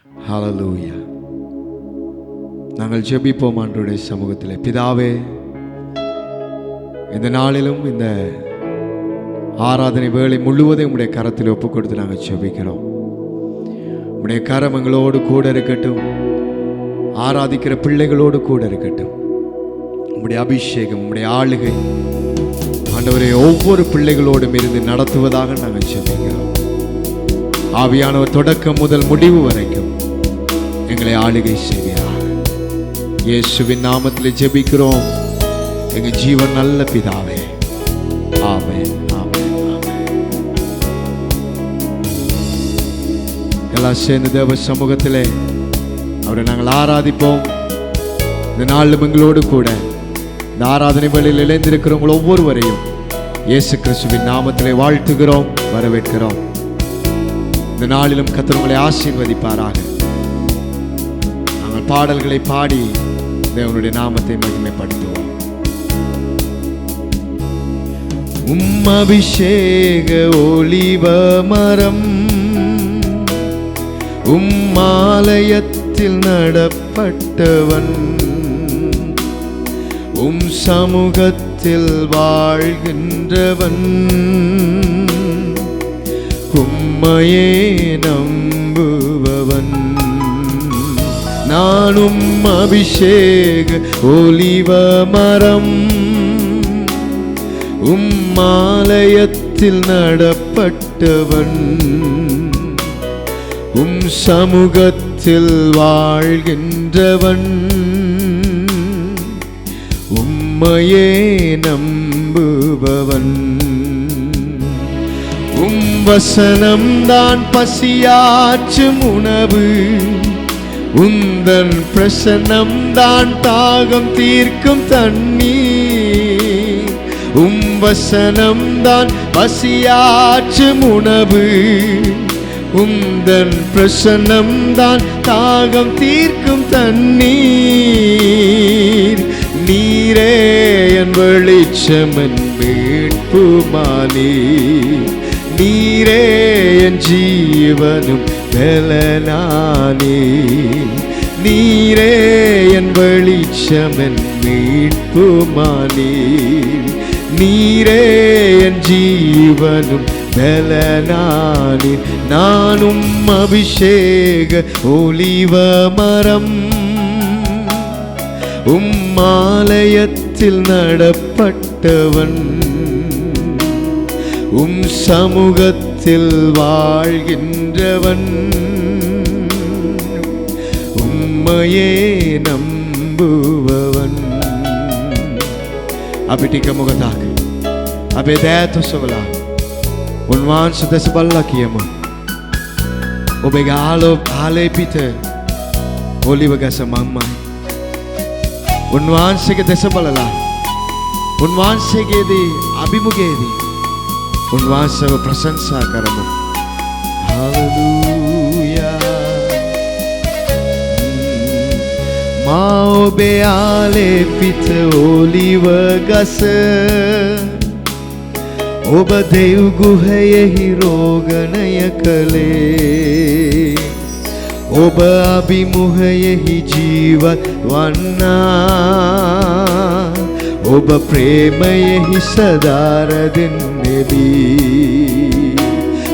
ஹல்லேலூயா. நாங்கள் ஜெபிப்போம் ஆண்டவருடைய சமூகத்தில். பிதாவே, இந்த நாளிலும் இந்த ஆராதனை வேளை முழுவதும் உம்முடைய கரத்தில் ஒப்புக் கொடுத்து நாங்கள் ஜெபிக்கிறோம். உம்முடைய கரம் எங்களோடு கூட இருக்கட்டும். ஆராதிக்கிற பிள்ளைகளோடு கூட இருக்கட்டும். உம்முடைய அபிஷேகம், உம்முடைய ஆளுகை ஆண்டவரே ஒவ்வொரு பிள்ளைகளோடும் இருந்து நடத்துவதாக நாங்கள் ஜெபிக்கிறோம். ஆவியானவர் தொடக்கம் முதல் முடிவு வரைக்கும் எங்களை ஆளுகை செய்கிறார். இயேசுவின் நாமத்தில் ஜெபிக்கிறோம் எங்கள் ஜீவன் நல்ல பிதாவே. ஆமென், ஆமென், ஆமென். எல்லாம் சேர்ந்து தேவ சமூகத்திலே அவரை நாங்கள் ஆராதிப்போம். இந்த நாளும் எங்களோடு கூட இந்த ஆராதனை வேளையில் இணைந்திருக்கிறவங்க ஒவ்வொருவரையும் இயேசு கிறிஸ்துவின் நாமத்திலே வாழ்த்துகிறோம், வரவேற்கிறோம். இந்த நாளிலும் கர்த்தர் உங்களை ஆசீர்வதிப்பாராக. நாங்கள் பாடல்களை பாடி தேவனுடைய நாமத்தை மகிமைப்படுத்துவோம். அபிஷேக ஒலிவ மரம் ஆலயத்தில் நடப்பட்டவன், சமூகத்தில் வாழ்கின்றவன், உம்மையே நம்புபவன். நானும் அபிஷேக ஒலிவ மரம் ஆலயத்தில் நடப்பட்டவன், சமூகத்தில் வாழ்கின்றவன், உம்மையே நம்புபவன். வசனம்தான் பசியாற்றும் உணவு, உந்தன் பிரசன்னம்தான் தாகம் தீர்க்கும் தண்ணீர். வசனம்தான் பசியாற்றும் உணவு, உந்தன் பிரசன்னம்தான் தாகம் தீர்க்கும் தண்ணீர். நீரே என் வெளிச்சம், என் மீட்புமானி, நீரே என் ஜீவனும் பலனானி. நீரே என் வெளிச்சம், என் மீட்புமானி, நீரே என் ஜீவனும் பலனானி. நானும் அபிஷேக ஒலிவ மரம் ஆலயத்தில் நடப்பட்டவன், சமூகத்தில் வாழ்கின்றவன், உம்மையே நம்புபவன். අපිට මොකටද අපේ දෑත සොබලා උන්වහන්සේ දැස බලලා කියමු. ඔබේ ආලේ පිට ඔලිව ගස මම්මයි. උන්වහන්සේගේ දැස බලලා උන්වහන්සේගේදී අභිමුඛයේදී උන්වහන්සේව ප්‍රශංසා කරමු. හalleluya. මා ඔබේ ආලේ පිට ඔලිව ගස, ඔබ දෙව් ගුහයෙහි රෝගණය කළේ, ඔබ අභිමුඛයෙහි ජීවත් වන්නා, ඔබ ප්‍රේමයෙහි සදාර දෙන්නේදී.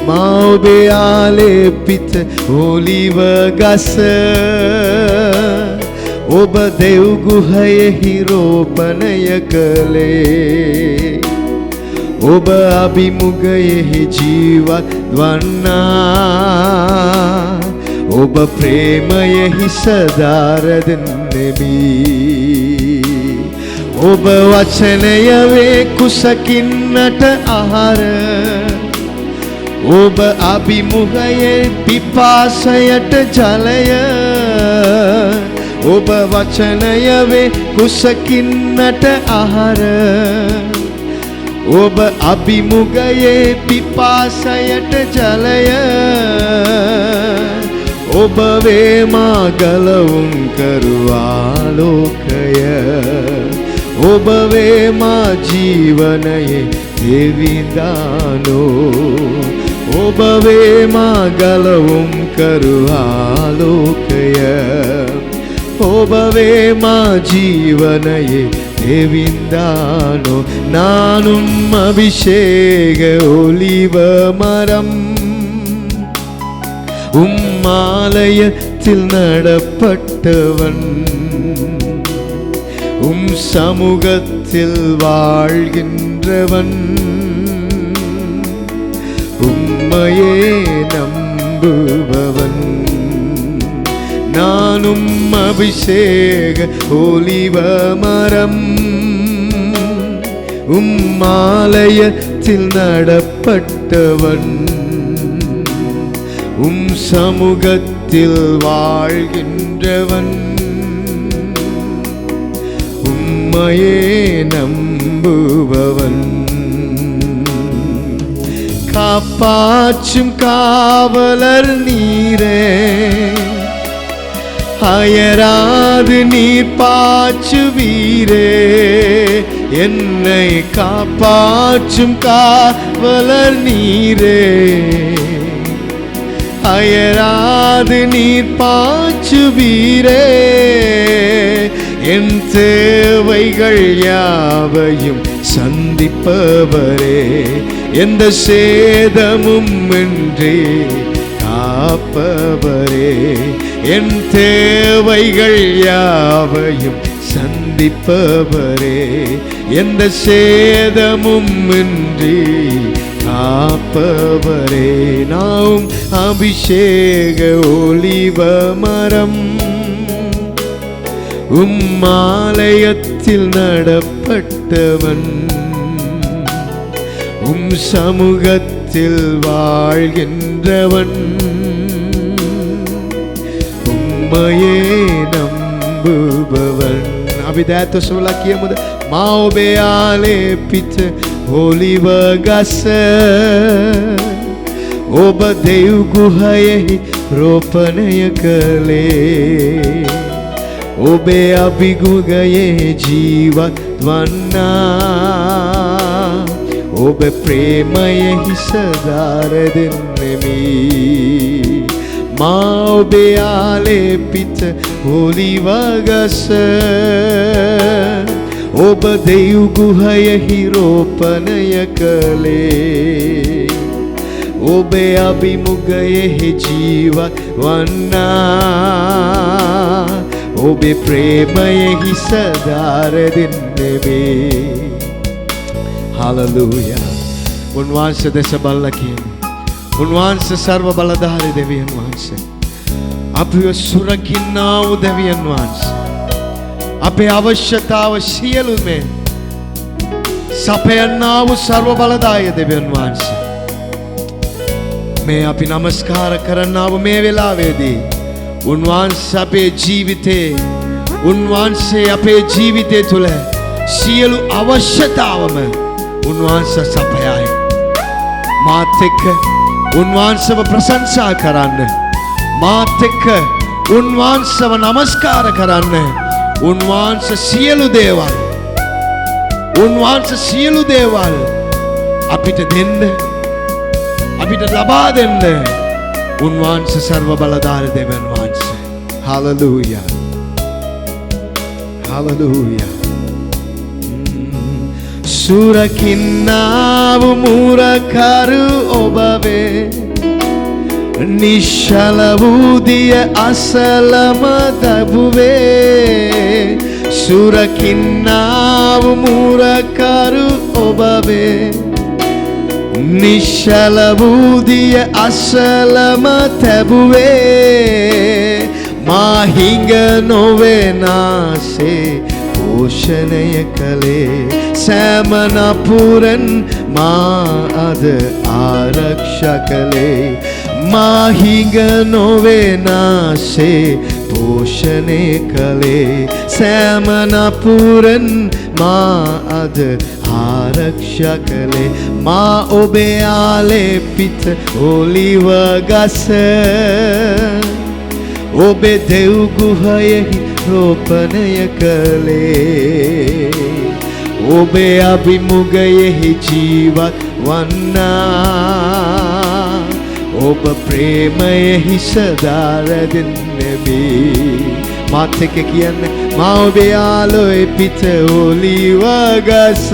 මා ඔබේ ආලේ පිට ඔලිව ගස, ඔබ දෙව් ගුහයෙහි රෝපණය කළේ, ඔබ අභිමුඛයෙහි ජීවත් වන්නා, ඔබ ප්‍රේමයෙහි සදාර දෙන්නේමි. ඔබ වචනය වේ කුසකින්නට ආහාර, ඔබ අභිමුඛයේ පිපාසයට ජලය, ඔබ වචනය වේ කුසකින්නට ආහාර, ඔබ අභිමුඛයේ පිපාසයට ජලය, ඔබ වේ මා ගලවුම් කරුවා ලෝකය, ඔබ වේ මා ජීවනයේ දෙවිදානෝ, ඔබවේ මා ගලවුම් කරු ආලෝකය ඔබවේ මා ජීවනයේ தேவிந்தானோ நானும் அபிஷேக ஒலிவ மரம் ஆலயத்தில் நடப்பட்டவன் சமூகத்தில் வாழ்கின்றவன் உம்மையே நம்புபவன் நானும் அபிஷேக ஒலிவ மரம் ஆலயத்தில் நடப்பட்டவன் சமூகத்தில் வாழ்கின்றவன் உம்மையே நம்புபவன் காப்பாற்றும் காவலர் நீரே அயராது நீர் பாய்ச்சுவீரே என்னை காப்பாற்றும் காவலர் நீரே அயராது நீர் பாய்ச்சுவீரே என் தேவைகள் யாவையும் சந்திப்பவரே எந்த சேதமும் இன்றி காப்பவரே என் தேவைகள் யாவையும் சந்திப்பவரே எந்த சேதமும் இன்றி காப்பவரே நாம் அபிஷேக ஒலிவ மரம் ஆலயத்தில் நடப்பட்டவன் சமூகத்தில் வாழ்கின்றவன் உம்மையே நம்புபவன் අවිදෑත සුවලා කියමුද මා ඔබේ ආලේපිත ඔලිව ගස ඔබ දෙව් ගුහයෙහි රෝපණය කළේ ඔබේ අභිගුගයේ ජීවත් වන්නා ඔබ ප්‍රේමයෙහි සදාර දෙන්නෙමි මා ඔබේ ආලේපිත ඔලිව ගස ඔබ දෙව් ගුහයෙහි රෝපණය කළේ ඔබේ අභිමුඛයෙහි ජීවත් වන්නා ඔබේ ප්‍රේමයෙහි සදාර දෙන්නෙමි Hallelujah. උන්වහන්සේ දෙස බලලා කියමු. උන්වහන්සේ සර්ව බලධාරී දෙවියන් වහන්සේ. අපිව සුරකින්නා වූ දෙවියන් වහන්සේ. අපේ අවශ්‍යතාව සියලුම සපයන්නා වූ සර්ව බලදායී දෙවියන් වහන්සේ. මේ අපි නමස්කාර කරන්නා වූ මේ වෙලාවේදී උන්වහන්සේ අපේ ජීවිතේ උන්වහන්සේ අපේ ජීවිතය තුළ සියලු අවශ්‍යතාවම උන්වහන්සේ සපයයි. මාත් එක්ක උන්වහන්සේව ප්‍රශංසා කරන්න. මාත් එක්ක උන්වහන්සේව නමස්කාර කරන්න. උන්වහන්සේ සියලු දේවල් අපිට දෙන්න අපිට ලබා දෙන්න උන්වහන්සේ සර්ව බලධාරී දෙවියන් වහන්සේ. Hallelujah. Hallelujah. සුරකින්නාව මුරකරු ඔබවේ නිශ්චල වූ දිය අසලම දබුවේ සුරකින්නාව මුරකරු ඔබවේ නිශ්චල වූ දිය අසලම තැබුවේ මා හිඟ නොවෙනාසේ පෝෂණය කළේ සෑම නපුරන් මා අද ආරක්ෂා කළේ මා හිඟ නොවෙනාසේ පෝෂණය කළේ සෑම නපුරන් මා අද ආරක්ෂා කළේ මා ඔබේ ආලේපිත ඔලිව ගස ඔබේ දෙව් ගුහයෙහි රෝපණය කළේ ඔබේ අභිමුඛයෙහි ජීවත් වන්නා ඔබ ප්‍රේමයෙහි සදාරදින්නෙමි. මාත් එක්ක කියන්න. මා ඔබේ ආලෝය පිට ඔලිව ගස,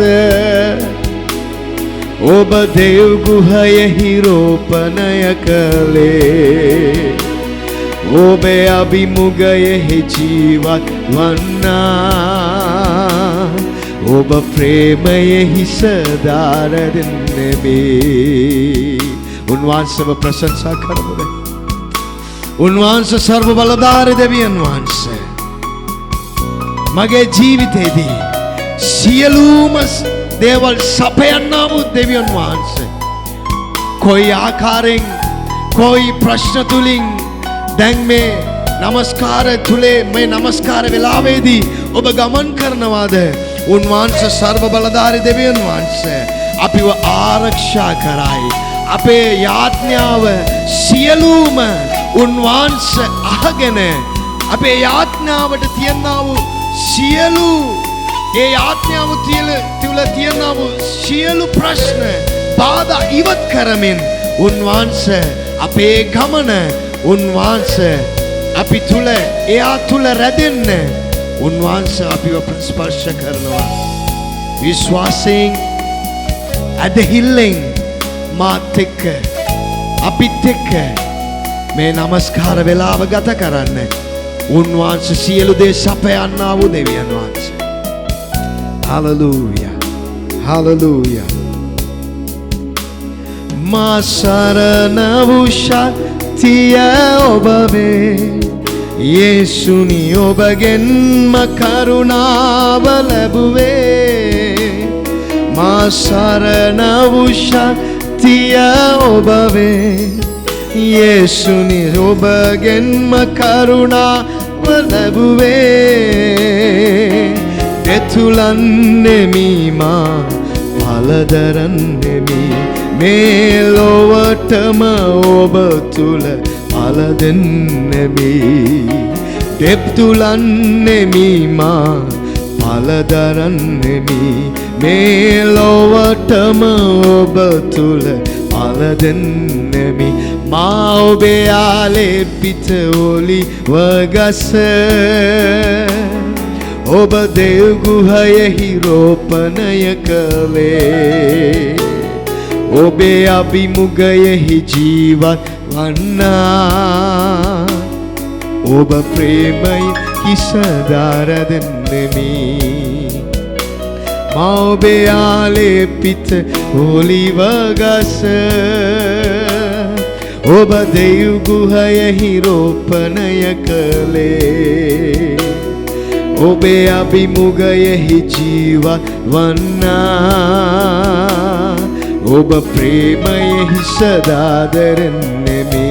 ඔබ දෙව් ගුහයෙහි රෝපණය කළේ, ඔබේ අභිමුඛයෙහි ජීවත් වන්නා, ඔබ ප්‍රේමයෙහි සදාරදින්නෙමි. උන්වහන්සේව ප්‍රශංසා කරමු. උන්වහන්සේ සර්ව බලධාරී දෙවියන් වහන්සේ මගේ ජීවිතේදී සියලුම දේවල් සපයන්නා වූ දෙවියන් වහන්සේ කොයි ආකාරයෙන් කොයි ප්‍රශ්න තුලින් දැන් මේ නමස්කාර තුලේ මේ නමස්කාර වෙලාවේදී ඔබ ගමන් කරනවාද? උන්වහන්සේ සර්ව බලධාරී දෙවියන් වහන්සේ අපිව ආරක්ෂා කරයි. අපේ යාඥාව සියලුම උන්වහන්සේ අහගෙන අපේ යාඥාවට තියනා වූ සියලු ඒ යාඥාව තුල තියනා වූ සියලු ප්‍රශ්න බාධා ඉවත් කරමින් උන්වහන්සේ අපේ ගමන උන්වහන්සේ අපි තුල එයා තුල රැඳෙන්න උන්වහන්සේ අපිව ස්පර්ශ කරනවා. විශ්වාසයෙන් ඇදහිල්ලෙන් මාත් එක්ක අපිත් එක්ක මේ නමස්කාර වේලාව ගත කරන්න උන්වහන්සේ සියලු දේ සපයන්නා වූ දෙවියන් වහන්සේ. Hallelujah hallelujah. මා සරණ වූ ශක්තිය ඔබ වේ, යේසුනි ඔබගෙන්ම කරුණාව ලැබුවේ. මා සරණ වූ ශක්තිය ඔබ වේ, යේසුනි ඔබගෙන්ම කරුණාව ලැබුවේ. දෙතුලන්නෙමි මා පලදරන්නෙමි, මේ ලොවටම ඔබ තුල පල දෙන්නෙමි. දෙතුලන්නෙමි මා පලදරන්නෙමි, මේ ලොවටම ඔබ තුල පල දෙන්නෙමි. මා ඔබේ ආලේපිත ඔලිව ගස, ඔබ දෙව් ගුහයෙහි රෝපණය කළේ, ඔබේ අභිමුඛයෙහි ජීවත් වන්නා, ඔබ ප්‍රේමයෙහි සදාරදින්නෙමි. මා ඔබේ ආලේපිත ඔලිව ගස, ඔබ දෙව් ගුහයෙහි රෝපණය කළේ, ඔබේ අභිමුඛයෙහි ජීවත් වන්නා, ඔබ ප්‍රේමයෙහி சதாதரன்னமே.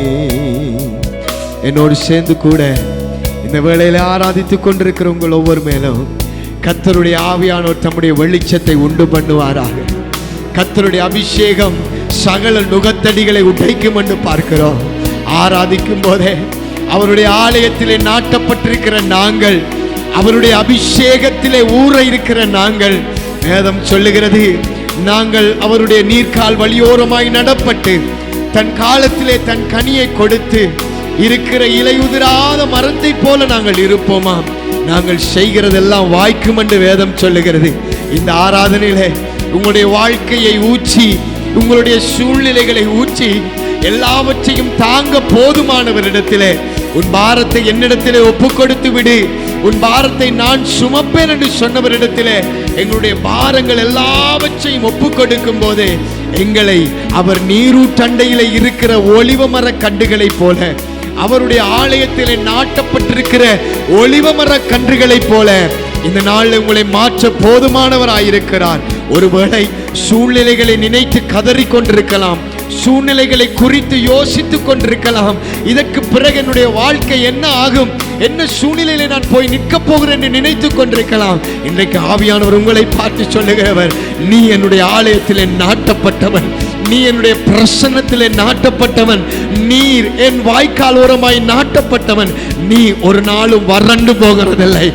என்னோடு சேர்ந்து கூட இந்த வேளையில ஆராதித்துக் கொண்டிருக்கிற உங்கள் ஒவ்வொரு மேலும் கர்த்தருடைய ஆவியானவர் தம்முடைய வெளிச்சத்தை உண்டு பண்ணுவாராக. கர்த்தருடைய அபிஷேகம் சகல நுகத்தடிகளை உடைக்கும் என்று பார்க்கிறோம். ஆராதிக்கும் போதே அவருடைய ஆலயத்திலே நாட்டப்பட்டிருக்கிற நாங்கள், அவருடைய அபிஷேகத்திலே ஊற இருக்கிற நாங்கள், வேதம் சொல்லுகிறது, நாங்கள் அவருடைய நீர்க்கால் வழியோரமாய் நடப்பட்டு தன் காலத்திலே தன் கனியை கொடுத்து இருக்கிற இலையுதிராத மரத்தை போல நாங்கள் இருப்போமா. நாங்கள் செய்கிறதெல்லாம் வாய்க்கும் என்று வேதம் சொல்லுகிறது. இந்த ஆராதனையிலே உங்களுடைய வாழ்க்கையை ஊற்றி, உங்களுடைய சூழ்நிலைகளை ஊற்றி, எல்லாவற்றையும் தாங்க போதுமானவரிடத்திலே உன் பாரத்தை என்னிடத்திலே ஒப்பு கொடுத்து விடு, உன் பாரத்தை நான் சுமப்பேன் என்று சொன்னவரிடத்திலே எங்களுடைய பாரங்கள் எல்லாவற்றையும் ஒப்பு கொடுக்கும் போதே எங்களை அவர் நீரூற்றண்டையிலே இருக்கிற ஒலிவ மர கண்டுகளை போல, அவருடைய ஆலயத்திலே நாட்டப்பட்டிருக்கிற ஒலிவ மர கன்றுகளை போல இந்த நாளில் உங்களை மாற்ற போதுமானவராயிருக்கிறார். ஒருவேளை சூழ்நிலைகளை நினைத்து கதறி கொண்டிருக்கலாம், சூழ்நிலைகளை குறித்து யோசித்துக் கொண்டிருக்கலாம். இதற்கு பிறகு என்னுடைய வாழ்க்கை என்ன ஆகும், என்ன சூழ்நிலையில நான் போய் நிற்க போகிறேன் என்று நினைத்துக் கொண்டிருக்கலாம். இன்றைக்கு ஆவியானவர் உங்களை பார்த்து சொல்லுகிறவர், நீ என்னுடைய ஆலயத்திலே நாட்டப்பட்டவன், நீ என்னுடைய பிரசன்னத்திலே நாட்டப்பட்டவன், நீர் என் வாய்க்கால் ஓரமாய் நாட்டப்பட்டவன். நீ ஒரு நாளும் வறண்டு போகிறதில்லை,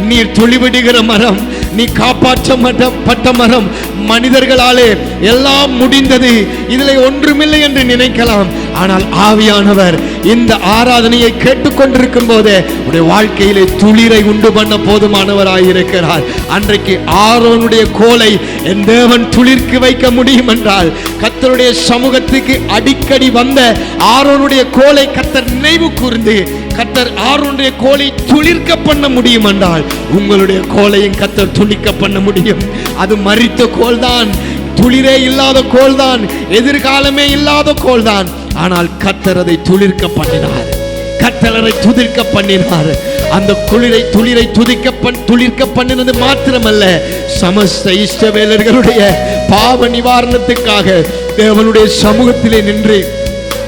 நீர் துளிவிடுகிற மரம், நீ காப்பாற்றப்பட்ட மரம். மனிதர்களாலே எல்லாம் முடிந்தது, இதில் ஒன்றுமில்லை என்று நினைக்கலாம். ஆனால் ஆவியானவர் இந்த ஆராதனையை கேட்டுக்கொண்டிருக்கும் போதே உடைய வாழ்க்கையிலே துளிரை உண்டு பண்ண போதுமானவராயிருக்கிறார். அன்றைக்கு ஆரோனுடைய கோலை என் தேவன் துளிர்க்கு வைக்க முடியும் என்றால், கர்த்தருடைய சமூகத்துக்கு அடிக்கடி வந்த ஆரோனுடைய கோலை கர்த்தர் நினைவு கூர்ந்து கர்த்தர் ஆரோனுடைய கோலை துளிர்க்க பண்ண முடியும் என்றால், உங்களுடைய கோலையும் கர்த்தர் துளிர்க்க பண்ண முடியும். அது மரித்த கோல் தான், துளிரே இல்லாத கோல் தான், எதிர்காலமே இல்லாத கோல் தான். ஆனால் கர்த்தர் அதை துளிர்க்க பண்ணினார், கர்த்தர் அதை துளிர்க்க பண்ணினார். அந்த துளிரை துளிர்க்க பண்ணினது மாத்திரமல்ல, சமஸ்த இஸ்ரவேலர்களுடைய பாவ நிவாரணத்துக்காக தேவனுடைய சமூகத்திலே நின்று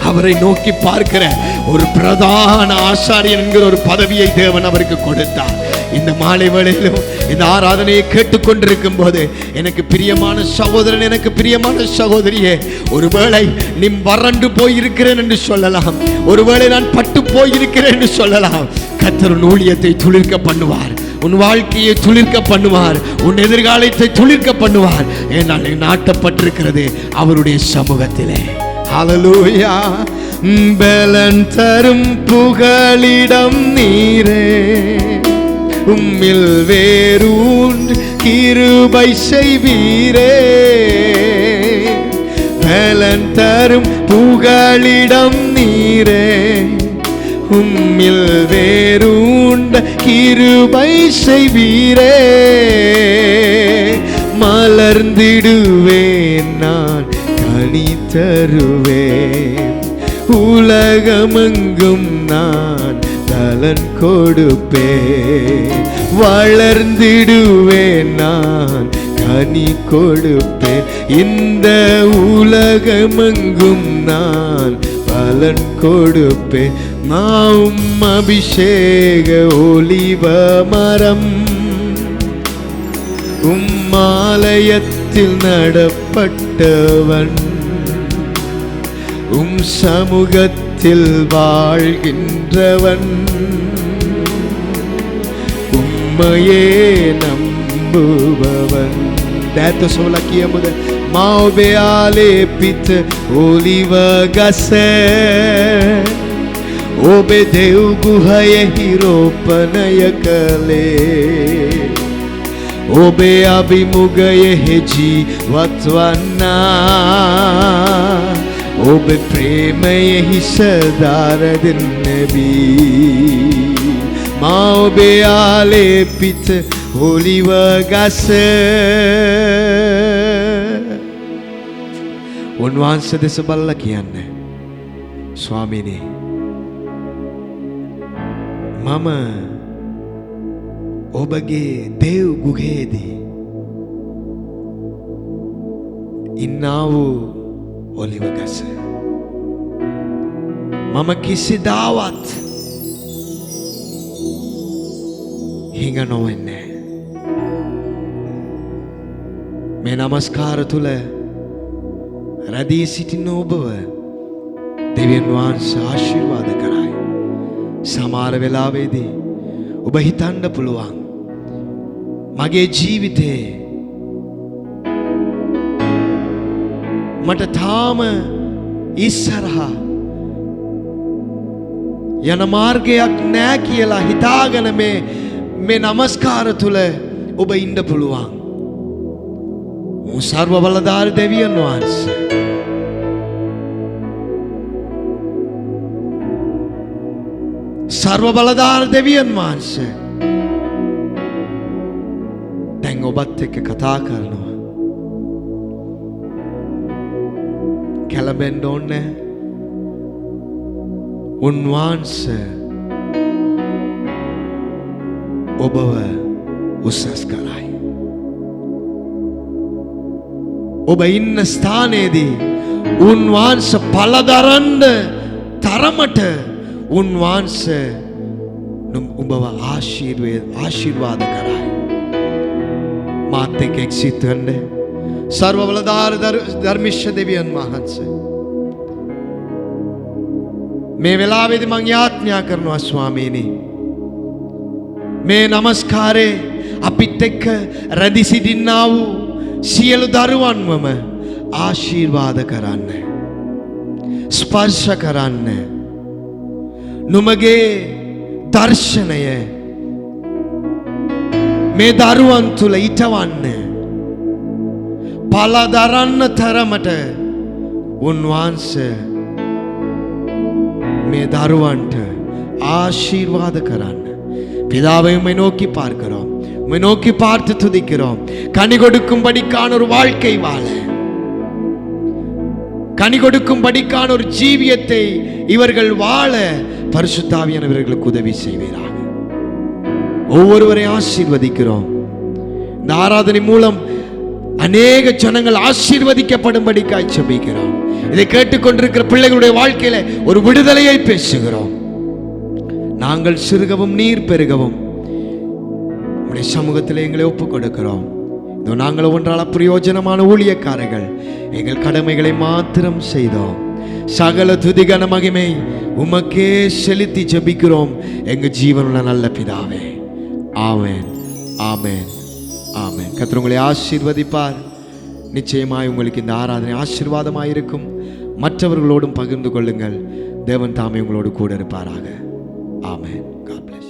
அவரை நோக்கி பார்க்கிற ஒரு பிரதான ஆசாரியன் என்கிற ஒரு பதவியை தேவன் அவருக்கு கொடுத்தார். இந்த மாலை வேளையிலும் இந்த ஆராதனையை கேட்டுக்கொண்டிருக்கும் போது, எனக்கு பிரியமான சகோதரன், எனக்கு பிரியமான சகோதரியே, ஒருவேளை நீ வறண்டு போயிருக்கிறேன் என்று சொல்லலாம், ஒருவேளை நான் பட்டு போயிருக்கிறேன் என்று சொல்லலாம். கர்த்தர் உன் ஊழியத்தை துளிர்க்க பண்ணுவார், உன் வாழ்க்கையை துளிர்க்க பண்ணுவார், உன் எதிர்காலத்தை துளிர்க்க பண்ணுவார். ஏனால் நாட்டப்பட்டிருக்கிறது அவருடைய சமூகத்திலே. ஹல்லேலூயா. பலன் தரும் புகலிடம் நீரே, உம்மில் வேரூன்றி கிருபை செய்வீரே. பலன் தரும் புகலிடம் நீரே, உம்மில் வேரூன்ற கிருபை செய்வீரே. மலர்ந்திடுவேன் நான், கனி தருவேன், உலகமெங்கும் நான் பலன் கொடுப்பேன். வளர்ந்திடுவேன் நான், கனி கொடுப்பேன், இந்த உலகமெங்கும் நான் பலன் கொடுப்பேன். நான் அபிஷேக ஒலிவ மரம், உம்மாலயத்தில் நடப்பட்டவன், உம் சமூகத்தில் வாழ்கின்றவன், உம்மையே நம்புபவன். Detta sola chiamude maubeale pit oliva gase, obedeu guhaye hiropanaya kale, obe abimugaye heji watwana, obe premaye hisadarad nabi. Maubeale pit oliva gase. උන්වහන්සේ දෙස බලලා කියන්නේ, ස්වාමීනි, මම ඔබගේ දේව් ගුහේදී ඉන්නා වූ ඔලිව ගස, මම කිසිදාවත් හිඟ නොවෙන්නේ. මේ නමස්කාර තුල රැඳී සිටින ඔබව දෙවියන් වහන්සේ ආශිර්වාද කරයි. සමහර වෙලාවෙදී ඔබ හිතන්න පුළුවන්, මගේ ජීවිතේ මට තාම ඉස්සරහා යන මාර්ගයක් නෑ කියලා හිතාගෙන මේ නමස්කාර තුල ඔබ ඉන්න පුළුවන්. සර්ව බලධාරී දෙවියන් වහන්සේ සර්ව බලධාරී දෙවියන් වහන්සේ දැන් ඔබත් එක්ක කතා කරනවා. කලබෙන්න ඕනේ. උන්වහන්සේ ඔබව උසස් කරයි. ඔබ ඉන්න ස්ථානයේදී උන්වහන්සේ පළදරන්න තරමට උන්වහන්සේ ඔබව ආශිර්වාද කරයි. මාත් එක්ක එක්සිත් වෙන්න. සර්ව බලධාරී ධර්මිෂ්ඨ දෙවියන් වහන්සේ, මේ වෙලාවේදී මම යාඥා කරනවා ස්වාමීනි, මේ නමස්කාරේ අපිත් එක්ක රැඳි සිටින්නා වූ සියලු දරුවන්වම ආශිර්වාද කරන්න, ස්පර්ශ කරන්න. නුඹගේ දර්ශනය මේ දරුවන් තුල ඊටවන්න, පළදරන්න තරමට උන්වහන්සේ මේ දරුවන්ට ஆசீர்வாத කරන්න. பிதாவை உம்மை நோக்கி பார்க்கிறோம், உம்மை நோக்கி பார்த்து துதிக்கிறோம். கனி கொடுக்கும்படிக்கான ஒரு வாழ்க்கை வாழ, கனி கொடுக்கும்படிக்கான ஒரு ஜீவியத்தை இவர்கள் வாழ பரிசுத்த ஆவியானவர்களுக்கு உதவி செய்வீராக. ஒவ்வொருவரை ஆசீர்வதிக்கிறோம். இந்த ஆராதனை மூலம் அநேக ஜனங்கள் ஆசீர்வதிக்கப்படும்படிக்காய் ஜெபிக்கிறோம். இதை கேட்டுக்கொண்டிருக்கிற பிள்ளைகளுடைய வாழ்க்கையில ஒரு விடுதலையை பேசுகிறோம். நாங்கள் சிறுகவும் நீர் பெருகவும் உம்முடைய சமூகத்தில் எங்களை ஒப்புக் கொடுக்கிறோம். நாங்கள் ஒன்றால பிரயோஜனமான ஊழியக்காரர்கள், எங்கள் கடமைகளை மாத்திரம் செய்தோம். சகல துதிகன மகிமை உமக்கே செலுத்தி ஜெபிக்கிறோம் எங்க ஜீவனுள்ள நல்ல பிதாவே. ஆமென், ஆமென், ஆமென். கர்த்தர் உங்களை ஆசீர்வதிப்பார். நிச்சயமாய் உங்களுக்கு இந்த ஆராதனை ஆசீர்வாதமாயிருக்கும். மற்றவர்களோடும் பகிர்ந்து கொள்ளுங்கள். தேவன் தாமே உங்களோடு கூட இருப்பாராக. ஆமென். God bless.